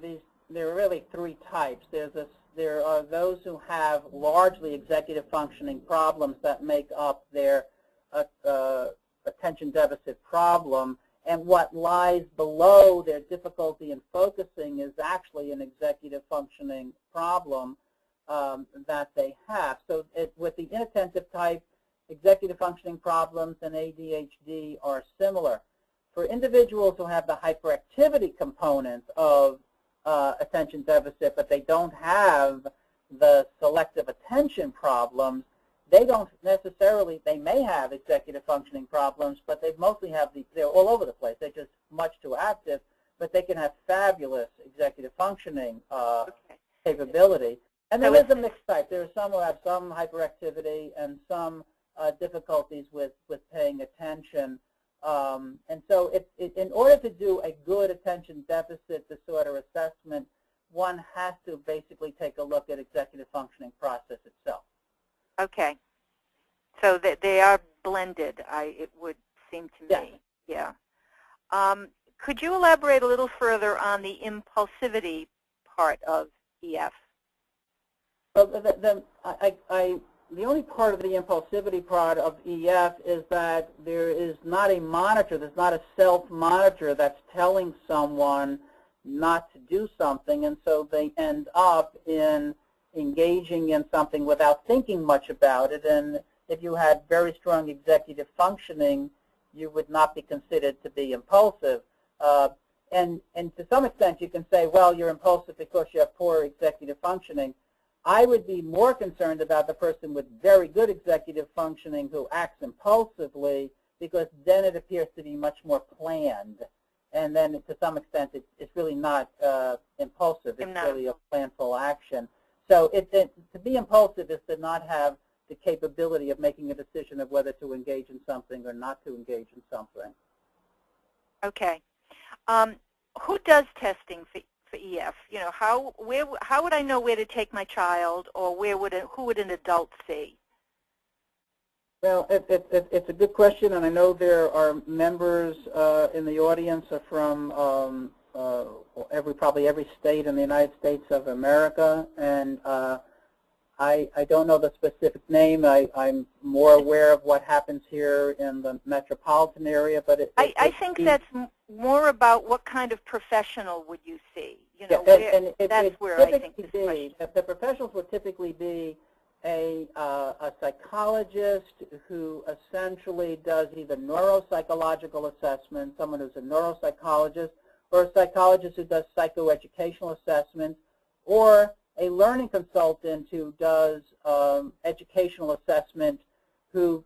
really three types. There are those who have largely executive functioning problems that make up their attention deficit problem, and what lies below their difficulty in focusing is actually an executive functioning problem that they have. So with the inattentive type, executive functioning problems and ADHD are similar. For individuals who have the hyperactivity component of attention deficit, but they don't have the selective attention problems, they don't necessarily, they may have executive functioning problems, but they mostly have they're all over the place. They're just much too active, but they can have fabulous executive functioning capability. And there is a mixed type. There are some who have some hyperactivity and some difficulties with paying attention. And so in order to do a good attention deficit disorder assessment, one has to basically take a look at executive functioning process itself. Okay. So that they are blended, it would seem to me. Yeah. Could you elaborate a little further on the impulsivity part of EF? Well, the only part of the impulsivity part of EF is that there is not a monitor, there's not a self-monitor that's telling someone not to do something, and so they end up in engaging in something without thinking much about it. And if you had very strong executive functioning, you would not be considered to be impulsive. And to some extent, you can say, well, you're impulsive because you have poor executive functioning. I would be more concerned about the person with very good executive functioning who acts impulsively, because then it appears to be much more planned. And then to some extent, it's really not impulsive. It's really a planful action. So to be impulsive is to not have the capability of making a decision of whether to engage in something or not to engage in something. Okay. Who does testing for EF? You know, how would I know where to take my child, or who would an adult see? Well, it's a good question, and I know there are members in the audience are from probably every state in the United States of America, and I don't know the specific name. I'm more aware of what happens here in the metropolitan area, but I think that's more about what kind of professional would you see. You know, that's where I think this question. The professionals would typically be a psychologist who essentially does either neuropsychological assessment, someone who's a neuropsychologist, or a psychologist who does psychoeducational assessments, or a learning consultant who does educational assessment, who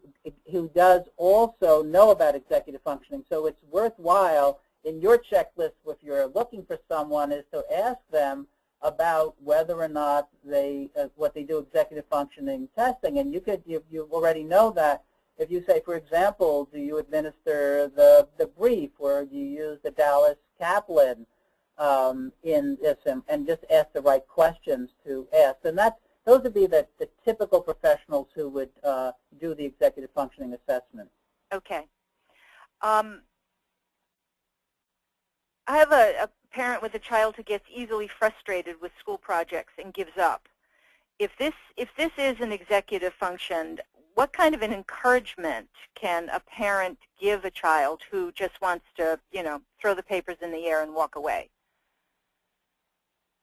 does also know about executive functioning. So it's worthwhile in your checklist, if you're looking for someone, is to ask them about whether or not they what they do executive functioning testing. And you already know that if you say, for example, do you administer the brief, or do you use the Dallas Kaplan in this, and just ask the right questions to ask. And those would be the typical professionals who would do the executive functioning assessment. Okay. I have a parent with a child who gets easily frustrated with school projects and gives up. If this is an executive function, what kind of an encouragement can a parent give a child who just wants to, you know, throw the papers in the air and walk away?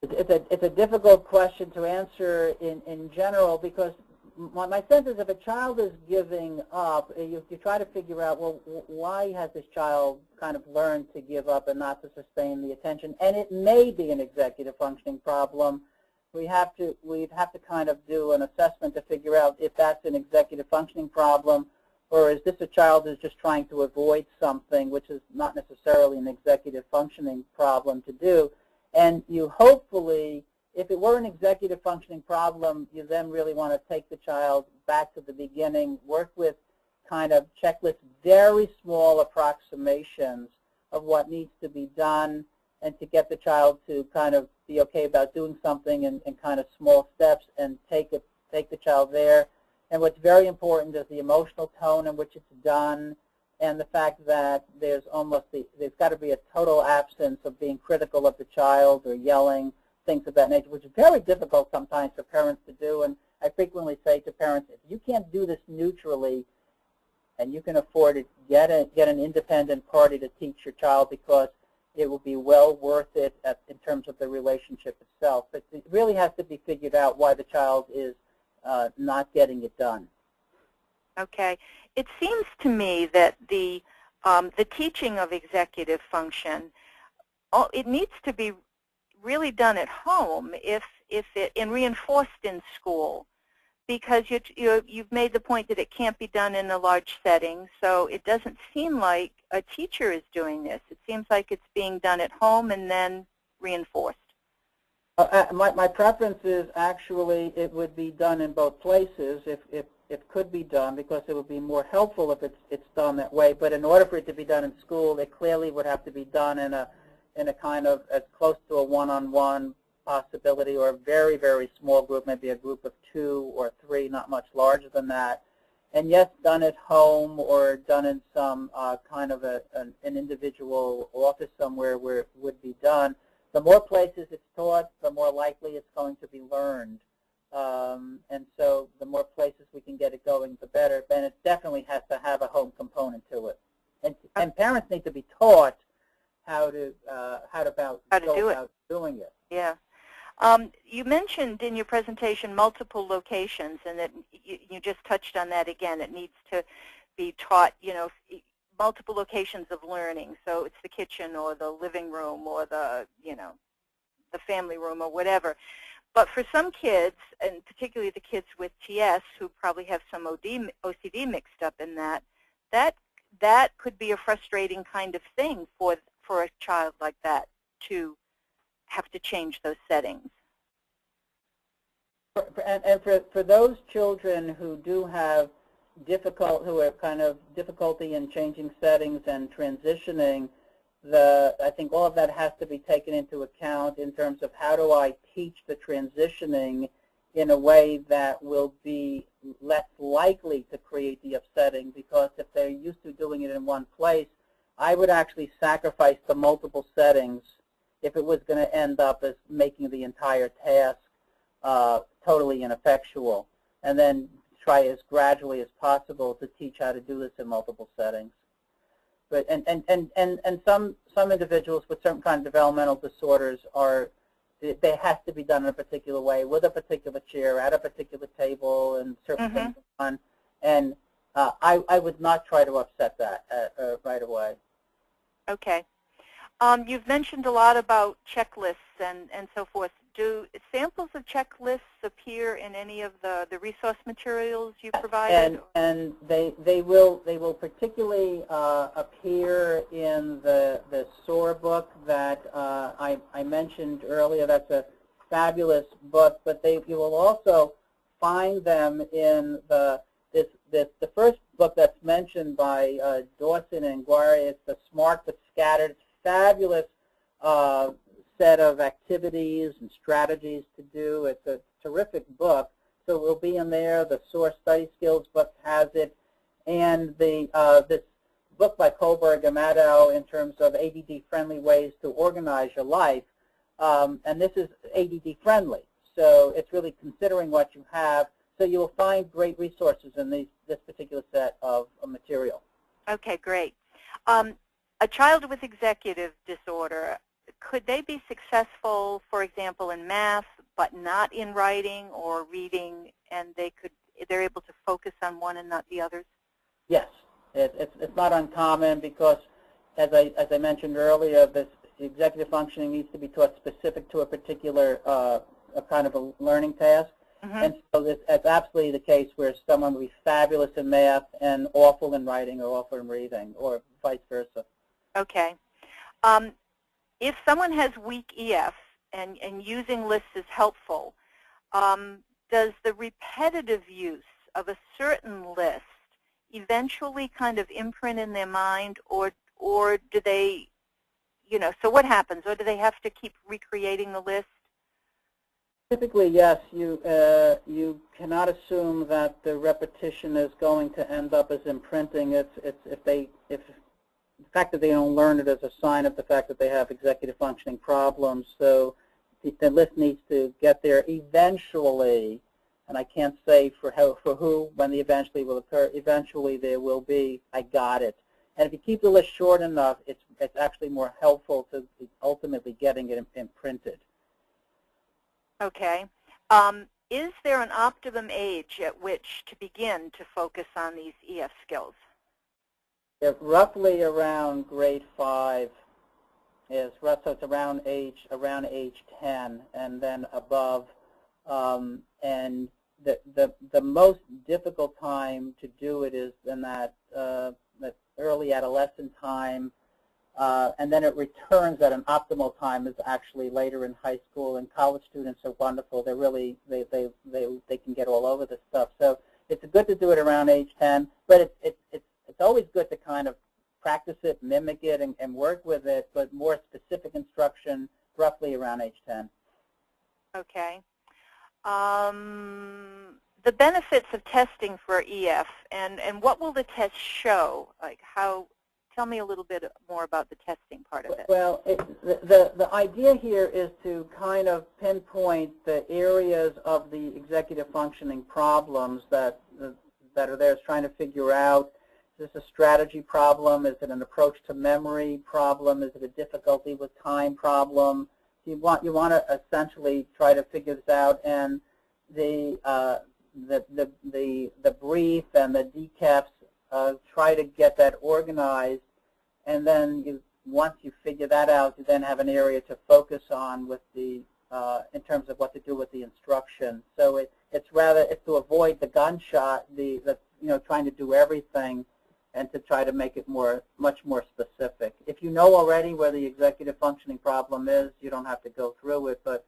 It's a difficult question to answer in general, because my sense is if a child is giving up, you try to figure out, well, why has this child kind of learned to give up and not to sustain the attention? And it may be an executive functioning problem, we'd have to kind of do an assessment to figure out if that's an executive functioning problem, or is this a child who's just trying to avoid something, which is not necessarily an executive functioning problem to do. And you hopefully, if it were an executive functioning problem, you then really want to take the child back to the beginning, work with kind of checklist, very small approximations of what needs to be done, and to get the child to kind of be okay about doing something in kind of small steps, and take the child there. And what's very important is the emotional tone in which it's done, and the fact that there's got to be a total absence of being critical of the child or yelling, things of that nature, which is very difficult sometimes for parents to do. And I frequently say to parents, if you can't do this neutrally and you can afford it, get an independent party to teach your child, because it will be well worth it in terms of the relationship itself. But it really has to be figured out why the child is not getting it done. Okay. It seems to me that the teaching of executive function, it needs to be really done at home and reinforced in school, because you've made the point that it can't be done in a large setting. So it doesn't seem like a teacher is doing this. It seems like it's being done at home and then reinforced. My preference is actually it would be done in both places if it could be done, because it would be more helpful if it's done that way. But in order for it to be done in school, it clearly would have to be done in a kind of as close to a one-on-one possibility, or a very, very small group, maybe a group of 2 or 3, not much larger than that. And yes, done at home or done in some kind of an individual office somewhere where it would be done. The more places it's taught, the more likely it's going to be learned. And so the more places we can get it going, the better. And it definitely has to have a home component to it. And parents need to be taught how to go about doing it. Yeah. You mentioned in your presentation multiple locations, and that you just touched on that again. It needs to be taught, multiple locations of learning. So it's the kitchen or the living room or the family room or whatever. But for some kids, and particularly the kids with TS who probably have some OCD mixed up in that could be a frustrating kind of thing for a child like that, to have to change those settings. And for those children who do have difficulty in changing settings and transitioning, I think all of that has to be taken into account in terms of how do I teach the transitioning in a way that will be less likely to create the upsetting, because if they're used to doing it in one place, I would actually sacrifice the multiple settings if it was going to end up as making the entire task totally ineffectual, and then try as gradually as possible to teach how to do this in multiple settings. But and some individuals with certain kind of developmental disorders they have to be done in a particular way, with a particular chair, at a particular table, and certain things are done. And I would not try to upset that right away. Okay. You've mentioned a lot about checklists and so forth. Do samples of checklists appear in any of the resource materials you provided? And they will particularly appear in the SOAR book that I mentioned earlier. That's a fabulous book. But you will also find them in the first book that's mentioned by Dawson and Guare. It's the Smart but Scattered. It's fabulous set of activities and strategies to do. It's a terrific book. So it will be in there. The SOAR Study Skills book has it. And this book by Kohlberg and Maddow in terms of ADD-friendly ways to organize your life. And this is ADD-friendly. So it's really considering what you have. So you will find great resources in this particular set of material. Okay, great. A child with executive disorder, could they be successful, for example, in math, but not in writing or reading, and they're able to focus on one and not the others? Yes, it's not uncommon, because as I mentioned earlier, this executive functioning needs to be taught specific to a particular a kind of a learning task. And so it's absolutely the case where someone will be fabulous in math and awful in writing or awful in reading, or vice versa. Okay. If someone has weak EF and using lists is helpful, does the repetitive use of a certain list eventually kind of imprint in their mind, or do they, so what happens? Or do they have to keep recreating the list? Typically, yes. You cannot assume that the repetition is going to end up as imprinting. If the fact that they don't learn it is a sign of the fact that they have executive functioning problems. So the list needs to get there eventually, and I can't say for who when the eventually will occur. Eventually, there will be. I got it. And if you keep the list short enough, it's actually more helpful to ultimately getting it imprinted. Okay. Is there an optimum age at which to begin to focus on these EF skills? Yeah, roughly around grade 5 is, so it's around age 10 and then above. And the most difficult time to do it is in that early adolescent time. And then it returns at an optimal time is actually later in high school, and college students are wonderful. They're really, they can get all over this stuff. So it's good to do it around age 10, but it's always good to kind of practice it, mimic it, and work with it, but more specific instruction roughly around age 10. Okay. The benefits of testing for EF, and what will the test show? Like how? Tell me a little bit more about the testing part of it. Well, the idea here is to kind of pinpoint the areas of the executive functioning problems that are there. It's trying to figure out, is this a strategy problem? Is it an approach to memory problem? Is it a difficulty with time problem? You want to essentially try to figure this out, and the brief and the decaps try to get that organized. And then once you figure that out, you then have an area to focus on with the in terms of what to do with the instruction. So it's to avoid the gunshot, trying to do everything, and to try to make it much more specific. If you know already where the executive functioning problem is, you don't have to go through it. But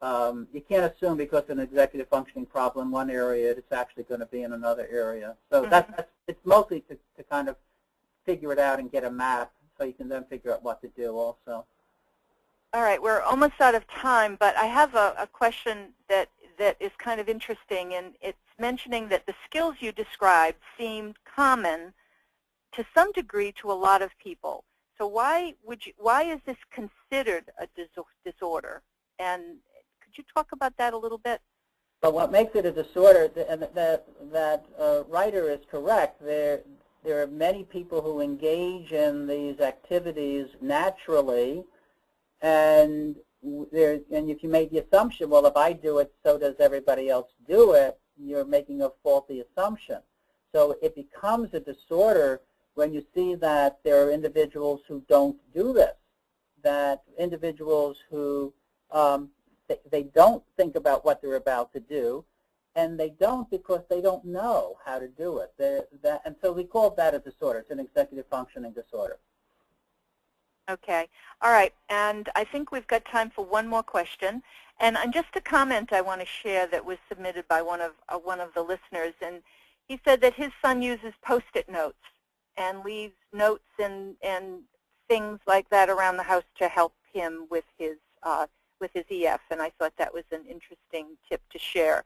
you can't assume because of an executive functioning problem in one area, it's actually going to be in another area. So it's mostly to kind of figure it out and get a map so you can then figure out what to do also. All right, we're almost out of time, but I have a question that is kind of interesting, and it's mentioning that the skills you described seemed common to some degree to a lot of people. So why is this considered a disorder? And could you talk about that a little bit? But what makes it a disorder, and that writer is correct, there are many people who engage in these activities naturally, and if you made the assumption, well, if I do it, so does everybody else do it, you're making a faulty assumption. So it becomes a disorder when you see that there are individuals who don't do this, that individuals who they don't think about what they're about to do, and they don't because they don't know how to do it. And so we call that a disorder. It's an executive functioning disorder. Okay. All right. And I think we've got time for one more question. And just a comment I want to share that was submitted by one of the listeners. And he said that his son uses Post-it notes and leaves notes and things like that around the house to help him with his EF. And I thought that was an interesting tip to share.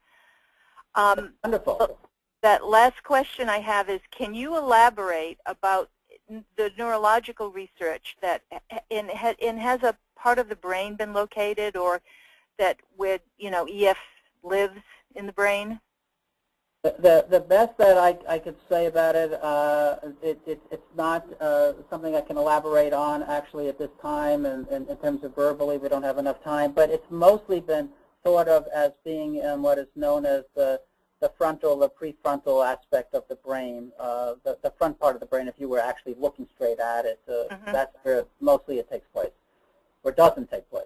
Wonderful. That last question I have is, can you elaborate about the neurological research that has a part of the brain been located, or that where EF lives in the brain? The best that I could say about it, it's not something I can elaborate on actually at this time, and in terms of verbally we don't have enough time, but it's mostly been thought of as being in what is known as the frontal, the prefrontal aspect of the brain, the front part of the brain, if you were actually looking straight at it. That's where mostly it takes place, or doesn't take place.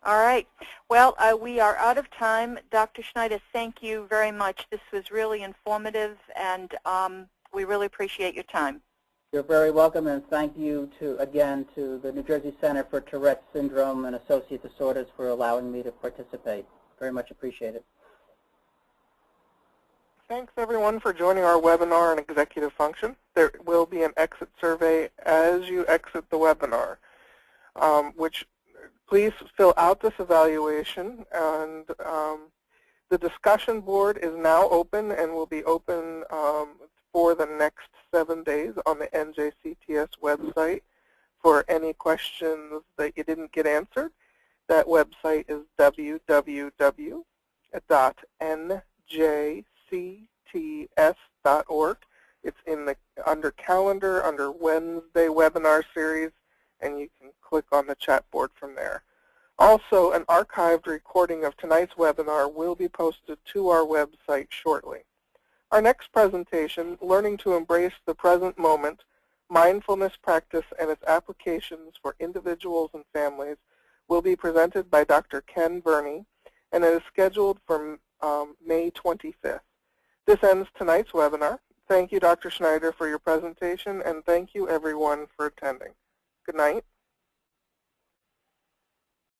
All right. Well, we are out of time. Dr. Schneider, thank you very much. This was really informative, and we really appreciate your time. You're very welcome, and thank you again to the New Jersey Center for Tourette Syndrome and Associated Disorders for allowing me to participate. Very much appreciate it. Thanks, everyone, for joining our webinar on executive function. There will be an exit survey as you exit the webinar, which please fill out this evaluation. And the discussion board is now open and will be open for the next 7 days on the NJCTS website for any questions that you didn't get answered. That website is www.njcts.org. It's under calendar, under Wednesday webinar series, and you can click on the chat board from there. Also, an archived recording of tonight's webinar will be posted to our website shortly. Our next presentation, Learning to Embrace the Present Moment, Mindfulness Practice and its Applications for Individuals and Families, will be presented by Dr. Ken Burney, and it is scheduled for May 25th. This ends tonight's webinar. Thank you, Dr. Schneider, for your presentation, and thank you, everyone, for attending. Good night.